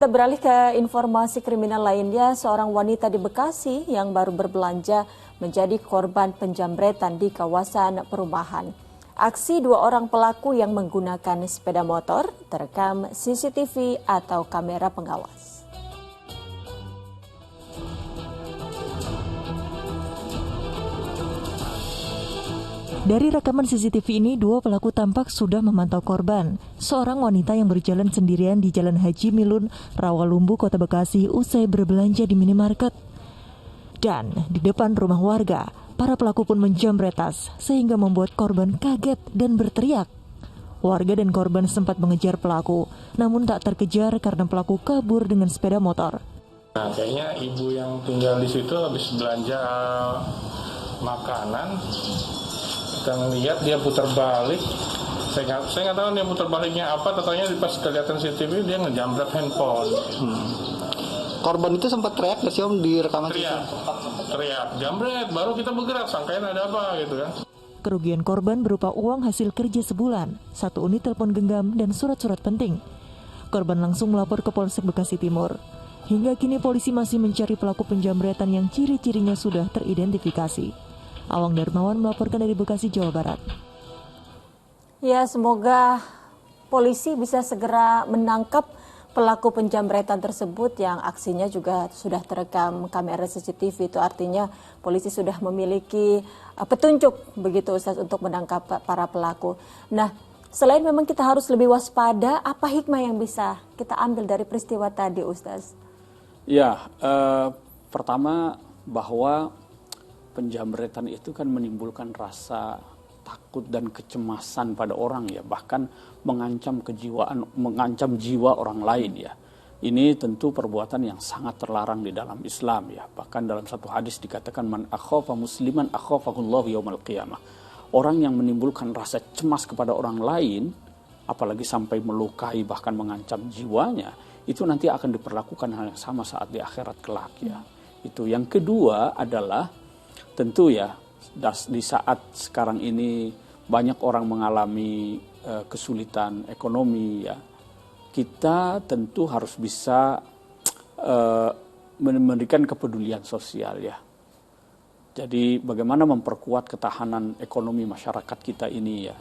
Kita beralih ke informasi kriminal lainnya, seorang wanita di Bekasi yang baru berbelanja menjadi korban penjamretan di kawasan perumahan. Aksi dua orang pelaku yang menggunakan sepeda motor terekam CCTV atau kamera pengawas. Dari rekaman CCTV ini, dua pelaku tampak sudah memantau korban. Seorang wanita yang berjalan sendirian di Jalan Haji Milun, Rawalumbu, Kota Bekasi usai berbelanja di minimarket. Dan di depan rumah warga, para pelaku pun menjamret tas sehingga membuat korban kaget dan berteriak. Warga dan korban sempat mengejar pelaku, namun tak terkejar karena pelaku kabur dengan sepeda motor. Nah, kayaknya ibu yang tinggal di situ habis belanja makanan. Kita ngeliat dia putar balik, saya nggak tahu dia putar baliknya apa, katanya pas kelihatan CCTV dia ngejamret handphone. Korban itu sempat teriak nggak sih Om di rekaman? Teriak, jambret, baru kita bergerak, sangkain ada apa gitu kan. Kerugian korban berupa uang hasil kerja sebulan, 1 unit telepon genggam, dan surat-surat penting. Korban langsung melapor ke Polsek Bekasi Timur. Hingga kini polisi masih mencari pelaku penjamretan yang ciri-cirinya sudah teridentifikasi. Awang Darmawan melaporkan dari Bekasi, Jawa Barat. Ya, semoga polisi bisa segera menangkap pelaku penjamretan tersebut yang aksinya juga sudah terekam kamera CCTV. Itu artinya polisi sudah memiliki petunjuk begitu Ustaz untuk menangkap para pelaku. Nah, selain memang kita harus lebih waspada, apa hikmah yang bisa kita ambil dari peristiwa tadi Ustaz? Ya, pertama bahwa penjamretan itu kan menimbulkan rasa takut dan kecemasan pada orang ya, bahkan mengancam jiwa orang lain ya. Ini tentu perbuatan yang sangat terlarang di dalam Islam ya. Bahkan dalam satu hadis dikatakan man akhafa musliman akhafahullahu yaumal qiyamah. Orang yang menimbulkan rasa cemas kepada orang lain, apalagi sampai melukai bahkan mengancam jiwanya, itu nanti akan diperlakukan hal yang sama saat di akhirat kelak ya. Itu yang kedua adalah tentu ya, di saat sekarang ini banyak orang mengalami kesulitan ekonomi ya, kita tentu harus bisa memberikan kepedulian sosial ya. Jadi bagaimana memperkuat ketahanan ekonomi masyarakat kita ini ya,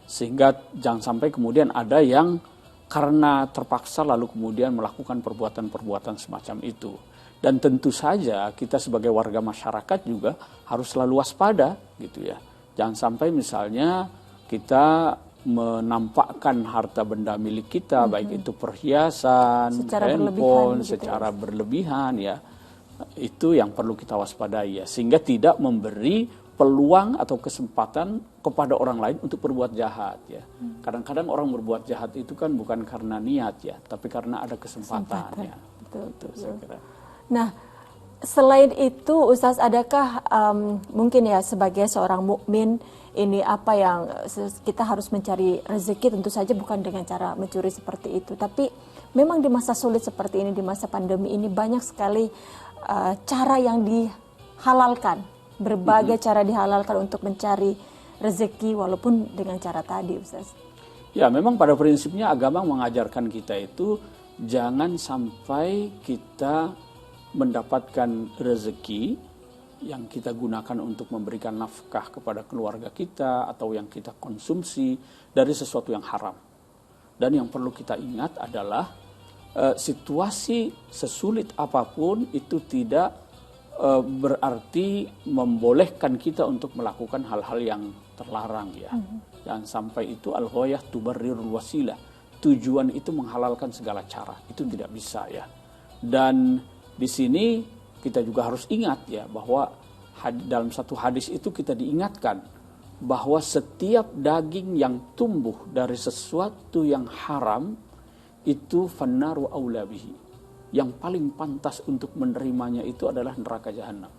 sehingga jangan sampai kemudian ada yang karena terpaksa lalu kemudian melakukan perbuatan-perbuatan semacam itu. Dan tentu saja kita sebagai warga masyarakat juga harus selalu waspada gitu ya. Jangan sampai misalnya kita menampakkan harta benda milik kita, baik itu perhiasan, handphone, secara berlebihan ya. Itu yang perlu kita waspadai ya. Sehingga tidak memberi peluang atau kesempatan kepada orang lain untuk berbuat jahat ya. Kadang-kadang orang berbuat jahat itu kan bukan karena niat ya, tapi karena ada kesempatan ya. Betul. Saya kira. Nah, selain itu Ustaz, adakah mungkin ya sebagai seorang mukmin ini apa yang kita harus mencari rezeki, tentu saja bukan dengan cara mencuri seperti itu, tapi memang di masa sulit seperti ini, di masa pandemi ini banyak sekali cara yang dihalalkan, berbagai cara dihalalkan untuk mencari rezeki walaupun dengan cara tadi Ustaz. Ya, memang pada prinsipnya agama mengajarkan kita itu jangan sampai kita mendapatkan rezeki yang kita gunakan untuk memberikan nafkah kepada keluarga kita atau yang kita konsumsi dari sesuatu yang haram. Dan yang perlu kita ingat adalah situasi sesulit apapun itu tidak berarti membolehkan kita untuk melakukan hal-hal yang terlarang ya. Jangan sampai itu al-ghayah tubarrirul wasilah. Tujuan itu menghalalkan segala cara. Itu tidak bisa ya. Dan di sini kita juga harus ingat ya bahwa dalam satu hadis itu kita diingatkan bahwa setiap daging yang tumbuh dari sesuatu yang haram itu fannaru aula bihi. Yang paling pantas untuk menerimanya itu adalah neraka jahanam.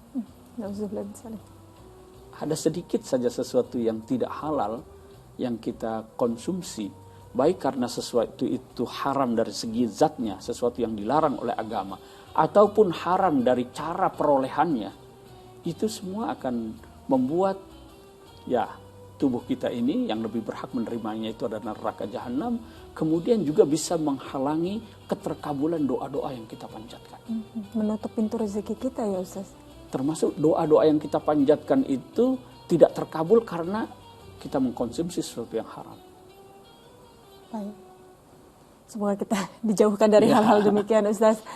Ada sedikit saja sesuatu yang tidak halal yang kita konsumsi, baik karena sesuatu itu haram dari segi zatnya, sesuatu yang dilarang oleh agama, ataupun haram dari cara perolehannya, itu semua akan membuat ya tubuh kita ini yang lebih berhak menerimanya itu adalah neraka jahanam, kemudian juga bisa menghalangi keterkabulan doa-doa yang kita panjatkan. Menutup pintu rezeki kita ya Ustaz. Termasuk doa-doa yang kita panjatkan itu tidak terkabul karena kita mengkonsumsi sesuatu yang haram. Baik. Semoga kita dijauhkan dari hal-hal demikian Ustaz.